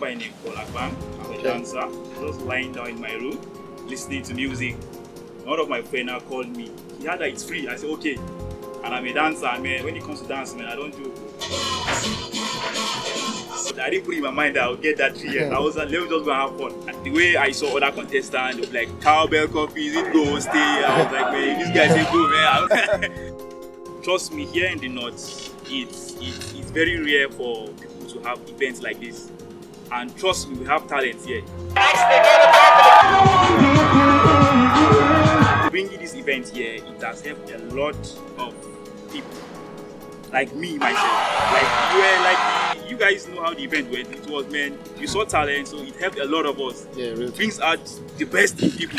by name called Akban. I'm a dancer. Just lying down in my room, listening to music. One of my friends now called me. He had that it's free. I said, okay. And I'm a dancer, man. When it comes to dance, man, I don't joke. I didn't put in my mind that I'll get that 3 years. I was like, let me just go and have fun. And the way I saw other contestants, they were like, cowbell coffee, is it go, stay? I was like, man, these guys ain't go, man. Trust me, here in the north, it's very rare for people to have events like this. And trust me, we have talent here. Bringing this event here, it has helped a lot of people. Like me, myself. You guys know how the event went. It was, man, you saw talent, so it helped a lot of us. Yeah, really. Brings out the best in people.